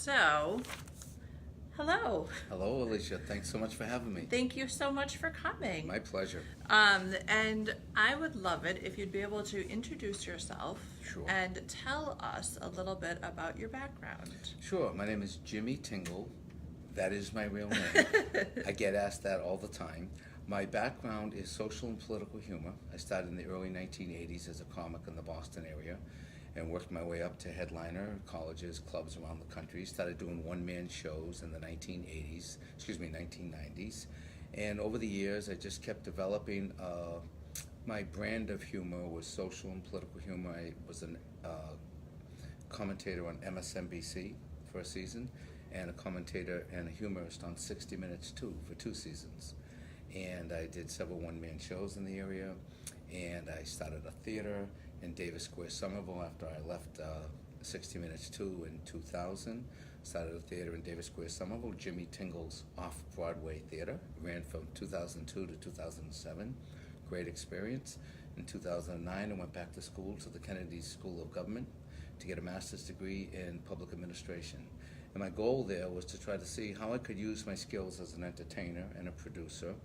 So, hello. Hello, Alicia. Thanks so much for having me. Thank you so much for coming. My pleasure. And I would love it if you'd be able to introduce yourself Sure. and tell us a little bit about your background. Sure. My name is Jimmy Tingle. That is my real name. I get asked that all the time. My background is social and political humor. I started in the early 1980s as a comic in the Boston area and worked my way up to headliner colleges, clubs around the country. Started doing one-man shows in the 1990s. And over the years, I just kept developing. My brand of humor was social and political humor. I was a commentator on MSNBC for a season, and a commentator and a humorist on 60 Minutes too for 2 seasons. And I did several one-man shows in the area, and I started a theater in Davis Square, Somerville after I left 60 Minutes 2 in 2000. Started a theater in Davis Square, Somerville, Jimmy Tingle's off-Broadway theater. Ran from 2002 to 2007. Great experience. In 2009, I went back to school to the Kennedy School of Government to get a master's degree in public administration. And my goal there was to try to see how I could use my skills as an entertainer and a producer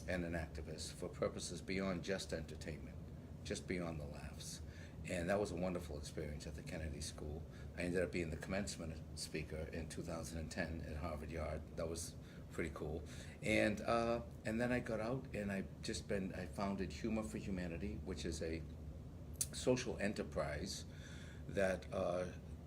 and an activist for purposes beyond just entertainment, just beyond the laughs. And that was a wonderful experience at the Kennedy School. I ended up being the commencement speaker in 2010 at Harvard Yard. That was pretty cool. And then I got out and I founded Humor for Humanity, which is a social enterprise that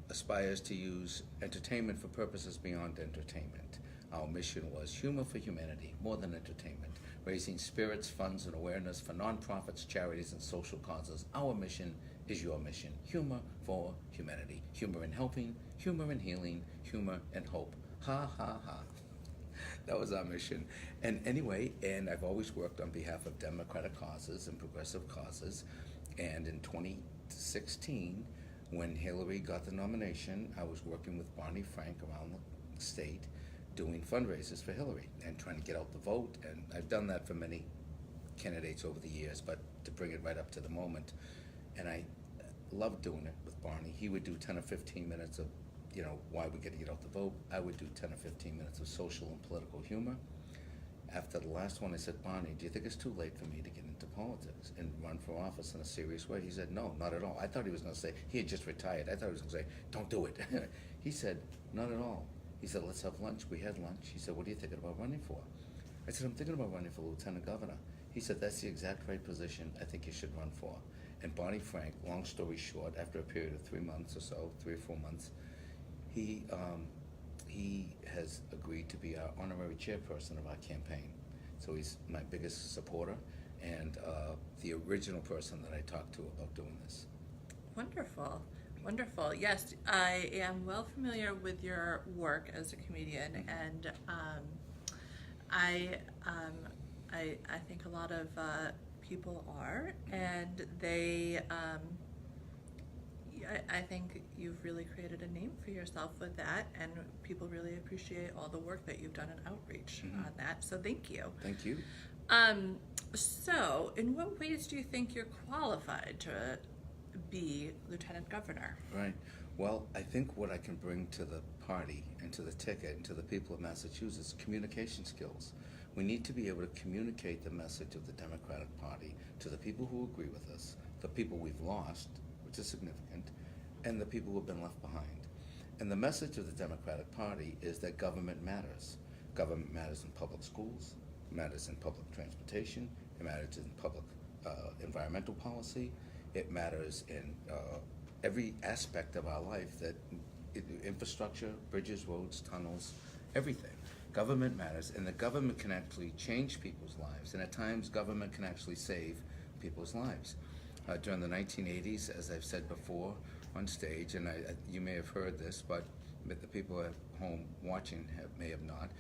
aspires to use entertainment for purposes beyond entertainment. Our mission was humor for humanity, more than entertainment, raising spirits, funds, and awareness for nonprofits, charities, and social causes. Our mission is your mission. Humor for humanity. Humor in helping, humor in healing, humor and hope. Ha, ha, ha. That was our mission. And I've always worked on behalf of democratic causes and progressive causes. And in 2016, when Hillary got the nomination, I was working with Barney Frank around the state doing fundraisers for Hillary and trying to get out the vote. And I've done that for many candidates over the years, but to bring it right up to the moment. And I loved doing it with Barney. He would do 10 or 15 minutes of, why we got to get out the vote. I would do 10 or 15 minutes of social and political humor. After the last one, I said, Barney, do you think it's too late for me to get into politics and run for office in a serious way? He said, no, not at all. I thought he was going to say, he had just retired. I thought he was going to say, don't do it. He said, not at all. He said, let's have lunch. We had lunch. He said, what are you thinking about running for? I said, I'm thinking about running for lieutenant governor. He said, that's the exact right position I think you should run for. And Barney Frank, long story short, after a period of 3 months or so, 3 or 4 months, he has agreed to be our honorary chairperson of our campaign. So he's my biggest supporter and the original person that I talked to about doing this. Wonderful. Wonderful. Yes, I am well familiar with your work as a comedian, and I think a lot of people are, and they. I think you've really created a name for yourself with that, and people really appreciate all the work that you've done in outreach on that. So thank you. Thank you. So, in what ways do you think you're qualified to be lieutenant governor? Right. Well, I think what I can bring to the party and to the ticket and to the people of Massachusetts, communication skills. We need to be able to communicate the message of the Democratic Party to the people who agree with us, the people we've lost, which is significant, and the people who have been left behind. And the message of the Democratic Party is that government matters. Government matters in public schools, it matters in public transportation, it matters in public environmental policy, it matters in every aspect of our life, that infrastructure, bridges, roads, tunnels, everything. Government matters, and the government can actually change people's lives, and at times government can actually save people's lives. During the 1980s, as I've said before on stage, and you may have heard this, but the people at home watching may have not,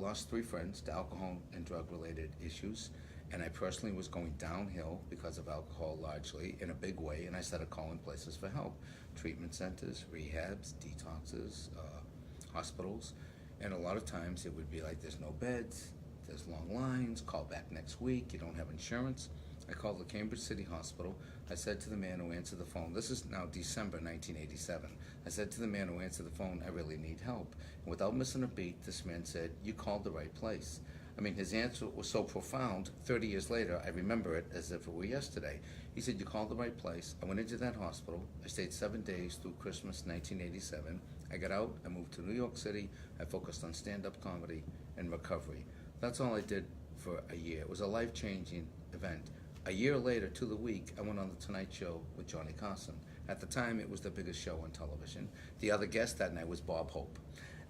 lost 3 friends to alcohol and drug-related issues, and I personally was going downhill because of alcohol largely in a big way, and I started calling places for help. Treatment centers, rehabs, detoxes, hospitals, and a lot of times it would be like, there's no beds, there's long lines, call back next week, you don't have insurance. I called the Cambridge City Hospital. I said to the man who answered the phone, this is now December 1987. I said to the man who answered the phone, I really need help. And without missing a beat, this man said, you called the right place. I mean, his answer was so profound, 30 years later, I remember it as if it were yesterday. He said, you called the right place. I went into that hospital. I stayed 7 days through Christmas 1987. I got out, I moved to New York City. I focused on stand-up comedy and recovery. That's all I did for a year. It was a life-changing event. A year later, to the week, I went on The Tonight Show with Johnny Carson. At the time, it was the biggest show on television. The other guest that night was Bob Hope.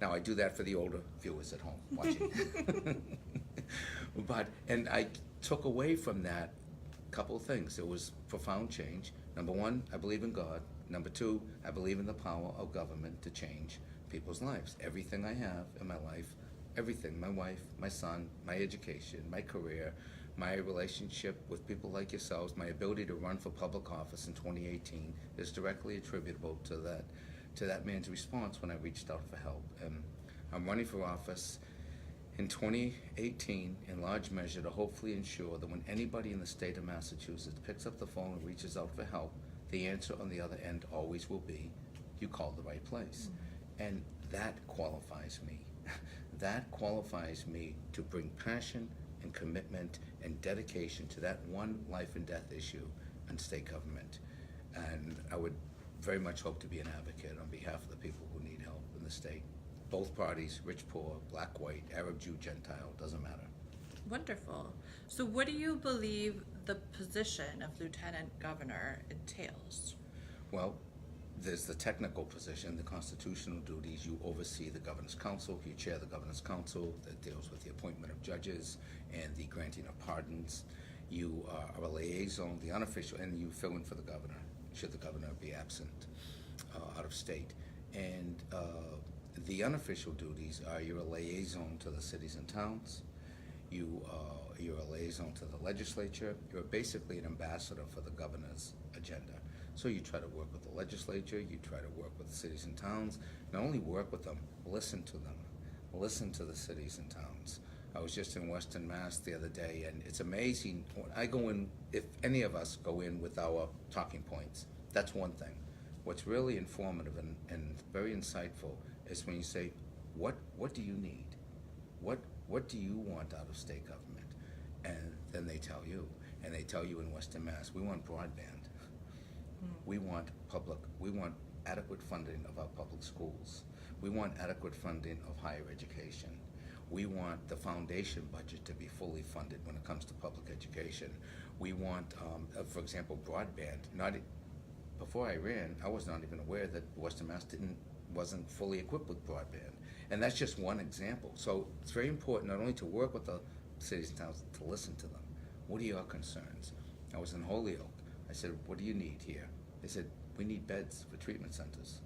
Now, I do that for the older viewers at home watching. And I took away from that a couple of things. It was profound change. Number one, I believe in God. Number two, I believe in the power of government to change people's lives. Everything I have in my life, everything, my wife, my son, my education, my career, my relationship with people like yourselves, my ability to run for public office in 2018 is directly attributable to that man's response when I reached out for help. And I'm running for office in 2018 in large measure to hopefully ensure that when anybody in the state of Massachusetts picks up the phone and reaches out for help, the answer on the other end always will be, you called the right place. And that qualifies me. That qualifies me to bring passion and commitment and dedication to that one life and death issue in state government. And I would very much hope to be an advocate on behalf of the people who need help in the state. Both parties, rich, poor, black, white, Arab, Jew, Gentile, doesn't matter. Wonderful. So what do you believe the position of Lieutenant Governor entails? Well, there's the technical position, the constitutional duties. You oversee the Governor's Council, you chair the Governor's Council that deals with the appointment of judges and the granting of pardons. You are a liaison, the unofficial, and you fill in for the governor, should the governor be absent out of state. And the unofficial duties are you're a liaison to the cities and towns, you're a liaison to the legislature, you're basically an ambassador for the governor's agenda. So you try to work with the legislature, you try to work with the cities and towns, not only work with them, listen to them, listen to the cities and towns. I was just in Western Mass the other day, and it's amazing. When I go in, if any of us go in with our talking points, that's one thing. What's really informative and very insightful is when you say, what do you need? What do you want out of state government? And then they tell you, and they tell you in Western Mass, we want broadband. We want adequate funding of our public schools. We want adequate funding of higher education. We want the foundation budget to be fully funded when it comes to public education. We want, for example, broadband. Before I ran, I was not even aware that Western Mass wasn't fully equipped with broadband. And that's just one example. So it's very important not only to work with the cities and towns, to listen to them. What are your concerns? I was in Holyoke. I said, what do you need here? They said, we need beds for treatment centers.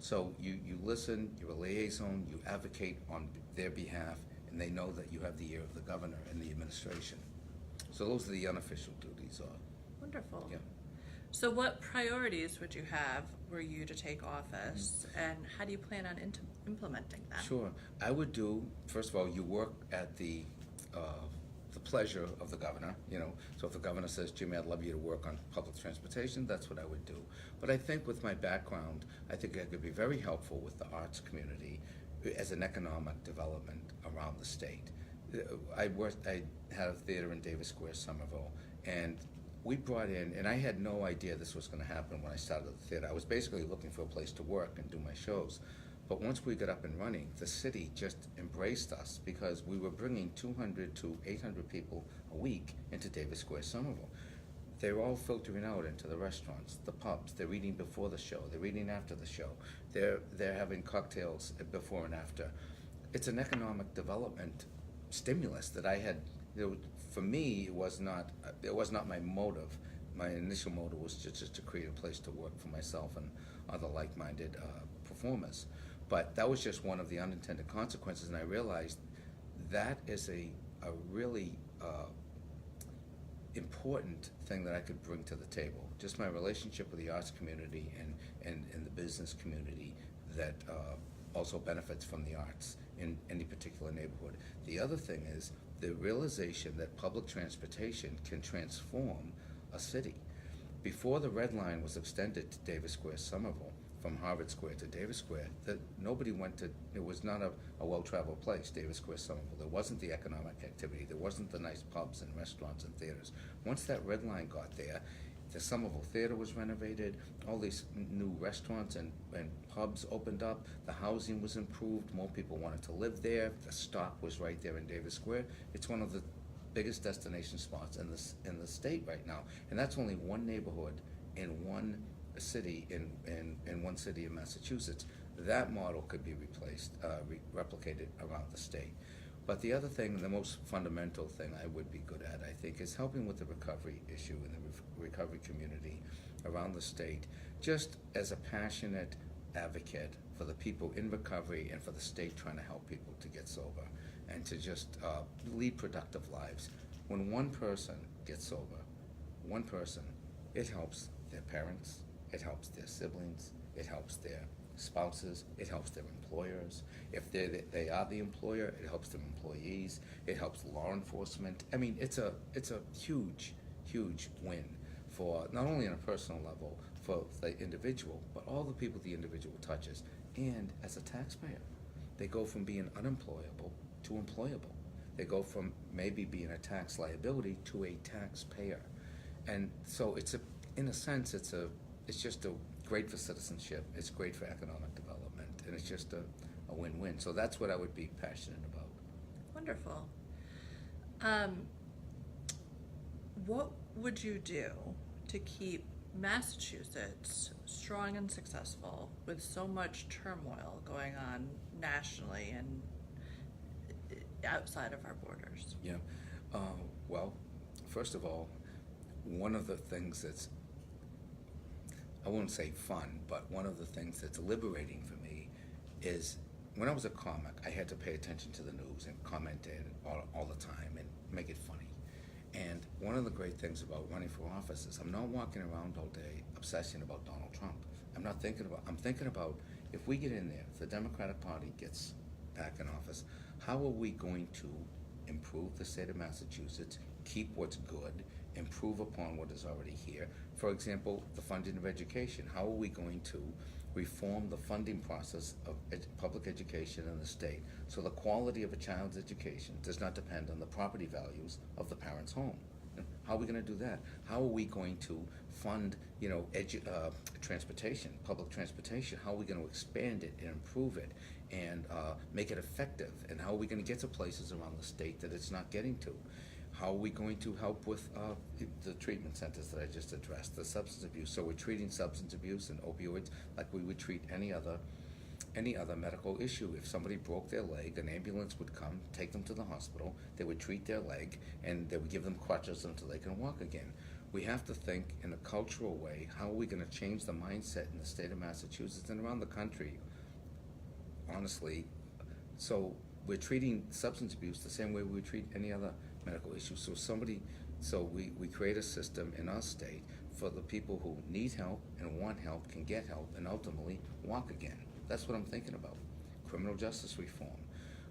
So you listen, you're a liaison, you advocate on their behalf, and they know that you have the ear of the governor and the administration. So those are the unofficial duties. Wonderful. Yeah. So what priorities would you have were you to take office, and how do you plan on implementing them? Sure. I would do, first of all, you work at the pleasure of the governor, So if the governor says, Jimmy, I'd love you to work on public transportation, that's what I would do. But I think with my background, I think I could be very helpful with the arts community as an economic development around the state. I had a theater in Davis Square, Somerville, and we brought in, and I had no idea this was going to happen when I started the theater. I was basically looking for a place to work and do my shows. But once we got up and running, the city just embraced us because we were bringing 200 to 800 people a week into Davis Square, Somerville. They're all filtering out into the restaurants, the pubs. They're eating before the show. They're eating after the show. They're having cocktails before and after. It's an economic development stimulus that I had. For me, it was not my motive. My initial motive was just to create a place to work for myself and other like-minded performers. But that was just one of the unintended consequences, and I realized that is a really important thing that I could bring to the table. Just my relationship with the arts community and the business community that also benefits from the arts in any particular neighborhood. The other thing is the realization that public transportation can transform a city. Before the Red Line was extended to Davis Square, Somerville, from Harvard Square to Davis Square, that nobody went to, it was not a well-traveled place, Davis Square, Somerville. There wasn't the economic activity, there wasn't the nice pubs and restaurants and theaters. Once that Red Line got there, the Somerville Theater was renovated, all these new restaurants and pubs opened up, the housing was improved, more people wanted to live there, the stop was right there in Davis Square. It's one of the biggest destination spots in the state right now, and that's only one neighborhood in one city in one city in Massachusetts. That model could be replicated around the state. But the other thing, the most fundamental thing I would be good at, I think, is helping with the recovery issue in the recovery community around the state, just as a passionate advocate for the people in recovery and for the state trying to help people to get sober and to just lead productive lives. When one person gets sober, one person, it helps their parents, it helps their siblings, it helps their spouses, it helps their employers. If they are the employer, it helps their employees, it helps law enforcement. I mean, it's a huge, huge win for not only on a personal level for the individual, but all the people the individual touches. And as a taxpayer, they go from being unemployable to employable. They go from maybe being a tax liability to a taxpayer. And so in a sense, it's just great for citizenship, it's great for economic development, and it's just a win-win. So that's what I would be passionate about. Wonderful. What would you do to keep Massachusetts strong and successful with so much turmoil going on nationally and outside of our borders? Yeah. Well, first of all, one of the things that's, I won't say fun, but one of the things that's liberating for me is when I was a comic, I had to pay attention to the news and comment in all the time and make it funny. And one of the great things about running for office is I'm not walking around all day obsessing about Donald Trump. I'm thinking about if we get in there, if the Democratic Party gets back in office, how are we going to improve the state of Massachusetts, keep what's good, improve upon what is already here? For example, the funding of education. How are we going to reform the funding process of public education in the state so the quality of a child's education does not depend on the property values of the parent's home? How are we going to do that? How are we going to fund, transportation, public transportation? How are we going to expand it and improve it and make it effective? And how are we going to get to places around the state that it's not getting to? How are we going to help with the treatment centers that I just addressed, the substance abuse? So we're treating substance abuse and opioids like we would treat any other medical issue. If somebody broke their leg, an ambulance would come, take them to the hospital, they would treat their leg, and they would give them crutches until they can walk again. We have to think in a cultural way, how are we going to change the mindset in the state of Massachusetts and around the country, honestly? So we're treating substance abuse the same way we would treat any other medical issue. So we create a system in our state for the people who need help and want help, can get help, and ultimately walk again. That's what I'm thinking about. Criminal justice reform.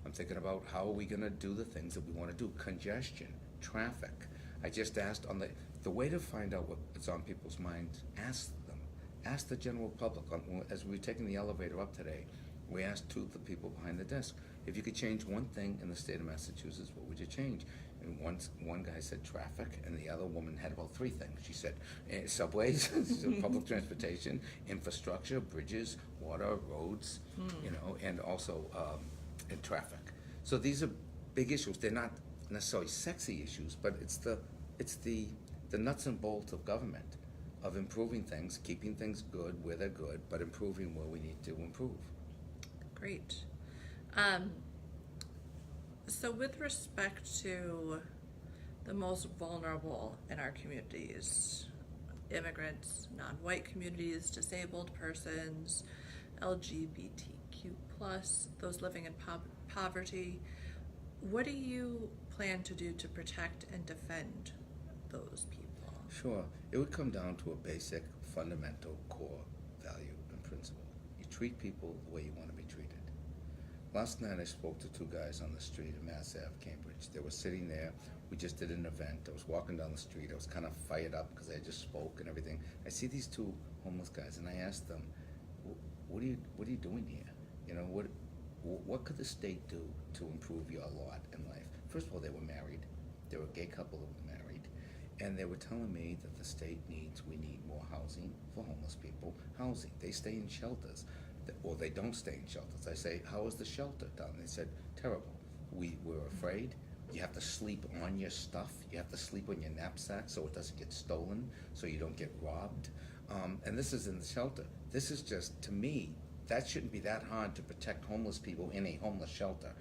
I'm thinking about how are we going to do the things that we want to do. Congestion, traffic. I just asked on the way to find out what's on people's minds, ask them. Ask the general public. As we were taking the elevator up today, we asked two of the people behind the desk, if you could change one thing in the state of Massachusetts, what would you change? And one guy said traffic, and the other woman had about three things. She said subways, public transportation, infrastructure, bridges, water, roads, and also and traffic. So these are big issues. They're not necessarily sexy issues, but it's the nuts and bolts of government, of improving things, keeping things good where they're good, but improving where we need to improve. Great. So with respect to the most vulnerable in our communities, immigrants, non-white communities, disabled persons, LGBTQ+, those living in poverty, what do you plan to do to protect and defend those people? Sure. It would come down to a basic, fundamental, core value and principle. You treat people the way you want to be treated. Last night I spoke to two guys on the street in Mass Ave, Cambridge. They were sitting there. We just did an event. I was walking down the street. I was kind of fired up because I just spoke and everything. I see these two homeless guys, and I asked them, what are you doing here? You know, what could the state do to improve your lot in life? First of all, they were married. They were a gay couple that were married. And they were telling me that we need more housing for homeless people. Housing. They stay in shelters. Or they don't stay in shelters. I say, how is the shelter done? They said, terrible. We're afraid. You have to sleep on your stuff. You have to sleep on your knapsack so it doesn't get stolen, so you don't get robbed. And this is in the shelter. This is just, to me, that shouldn't be that hard to protect homeless people in a homeless shelter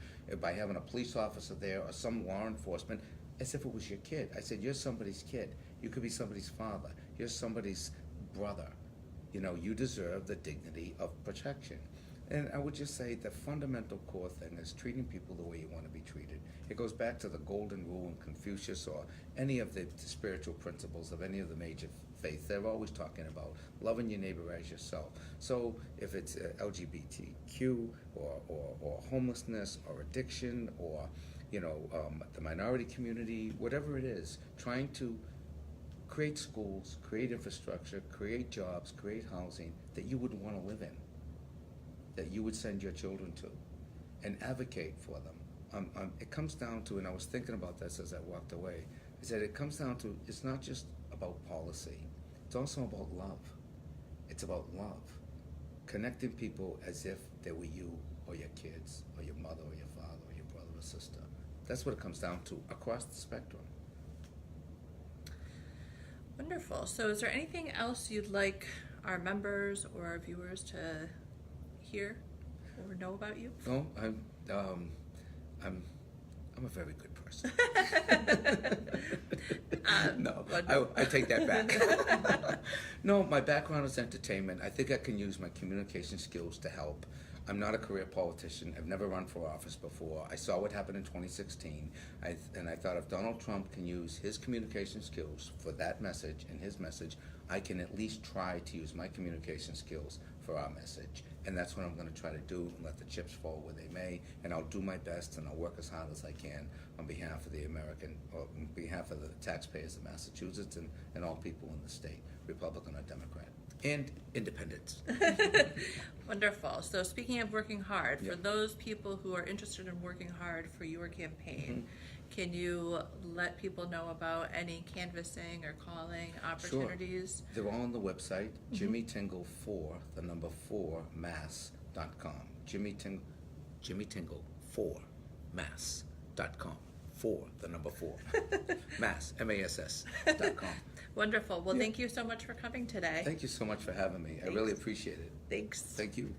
by having a police officer there or some law enforcement, as if it was your kid. I said, you're somebody's kid. You could be somebody's father. You're somebody's brother. You know, you deserve the dignity of protection. And I would just say the fundamental core thing is treating people the way you want to be treated. It goes back to the golden rule in Confucius or any of the spiritual principles of any of the major faiths. They're always talking about loving your neighbor as yourself. So if it's LGBTQ or homelessness or addiction or, you know, the minority community, whatever it is, trying to create schools, create infrastructure, create jobs, create housing that you would want to live in, that you would send your children to, and advocate for them. It comes down to, and I was thinking about this as I walked away, is that it comes down to, it's not just about policy, it's also about love. It's about love. Connecting people as if they were you or your kids or your mother or your father or your brother or sister. That's what it comes down to across the spectrum. Wonderful. So is there anything else you'd like our members or our viewers to hear or know about you? No, I'm a very good person. No, I take that back. No, my background is entertainment. I think I can use my communication skills to help. I'm not a career politician. I've never run for office before. I saw what happened in 2016, and I thought if Donald Trump can use his communication skills for that message and his message, I can at least try to use my communication skills for our message. And that's what I'm going to try to do, and let the chips fall where they may, and I'll do my best, and I'll work as hard as I can on behalf of on behalf of the taxpayers of Massachusetts and all people in the state, Republican or Democrat. And independents. Wonderful. So speaking of working hard, Yeah. for those people who are interested in working hard for your campaign, can you let people know about any canvassing or calling opportunities? Sure. They're all on the website, Jimmy Tingle 4, the number 4, mass.com. Jimmy Tingle 4, mass.com. 4, the number 4. Mass, MASS.com. Wonderful. Well, Yeah. thank you so much for coming today. Thank you so much for having me. I really appreciate it. Thanks. Thank you.